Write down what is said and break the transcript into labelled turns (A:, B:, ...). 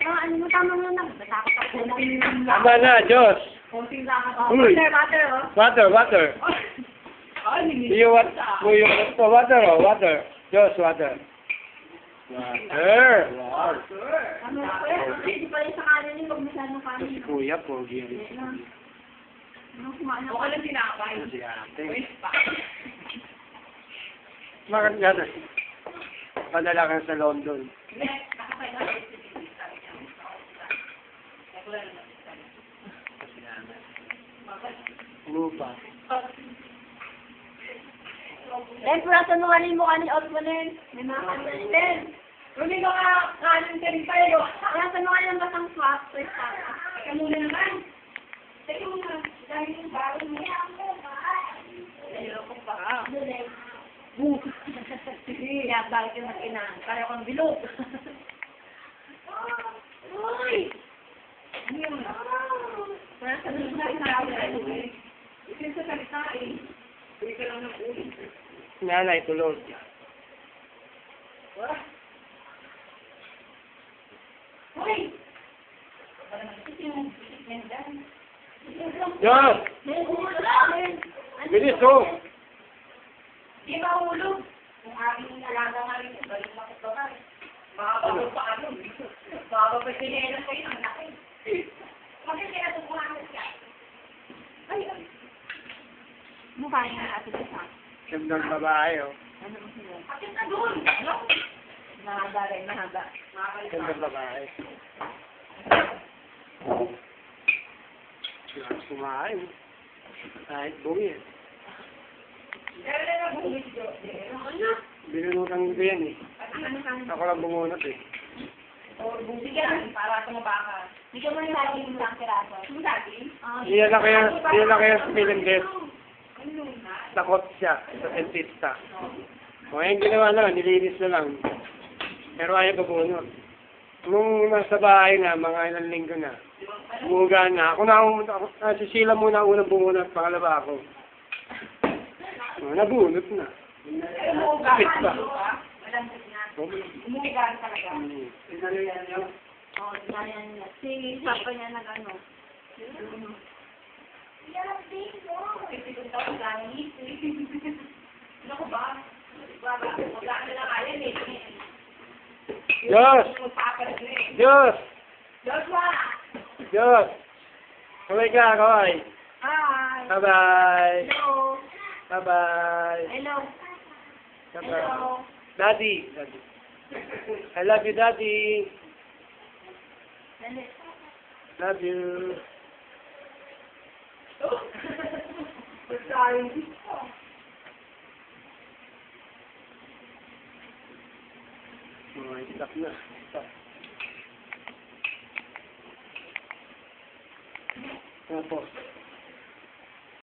A: Ano mo tama mo na? Natakot ako.
B: Tama na, Diyos. Uy. Water. You want, water, water. Diyos, water. Water.
A: Ano ko yan? Hindi pa rin sa kanin yung pagmasal ng kanin.
B: Si Kuya, pogi.
A: Ano kumain ako?
C: Walang tinapay.
B: Si ate.
C: Pa.
B: Bakit gano'n? Padala ka sa London. Lupa.
A: Ben, purasan mo kanin mo kanin out mo rin. May mga kanin Ben.
C: Hindi ko nga kanin ka rin tayo.
A: Purasan mo kanin ng basang swap. First time.
C: Teka muna naman. Teka muna. Dahil yung bago niya. Ayoko pa.
A: Sige, yan, bakit yung mag-inaan? Kaya kong bilog.
C: Uy! Ano yun?
A: Purasan mo
C: Sa
A: kanin
C: salita Isin sa salita eh. Uy ka lang ng ulo.
B: Nanay, tulog.
C: Uy!
B: Diyos! Bilis, oh!
C: Di ba ulo? Kung aking alaga nga rin, balik mo ito ka. Makakabot pa ano. Makakabot sinelas kayo ng laki. Bakit kaya ito kumakas ka? Ay, ay.
A: Mukha niya na atin sa
B: Gandang babae, oh.
A: ano mo sila?
C: Bakit na doon? Ano?
A: Mahaba rin, mahaba.
B: Gandang babae. Kumain. Kahit bungi, eh.
C: Kaya na bumit ko. Ano?
B: Binunutan ko yan, eh.
A: Ano kanin?
B: Ako lang bumunot, eh.
C: O, bumigyan para sa mabaka.
A: Bigyan mo yung lagi yung isang piraso.
C: Yung dati?
B: Iyan na kaya sa Pilindes. Takot siya sa dentista. O, yung ginawa na lang, nilinis na lang. Pero ayaw babunot. Nung nasa bahay na, mga ilang linggo na, bumuga na. Ako si Sheila muna unang bumunot, pangalawa ako. O, nabunot na. Kapit pa.
C: Umuwigan talaga.
A: Oo, yan niya. Si Papa niya nag-ano.
C: Kasi kung tapos lang yung ano ko ba? Magkano na kaya eh.
B: Diyos! Diyos!
C: Joshua!
B: Diyos! Kaway ka, kaway.
A: Hi!
B: Bye-bye.
A: Hello!
B: Bye-bye.
A: Hello!
B: Bye-bye.
A: Hello!
B: Daddy. I love you, Daddy.
A: Dali.
B: Love you.
C: Sorry.
B: Oh, stop na. Stop. Tapos.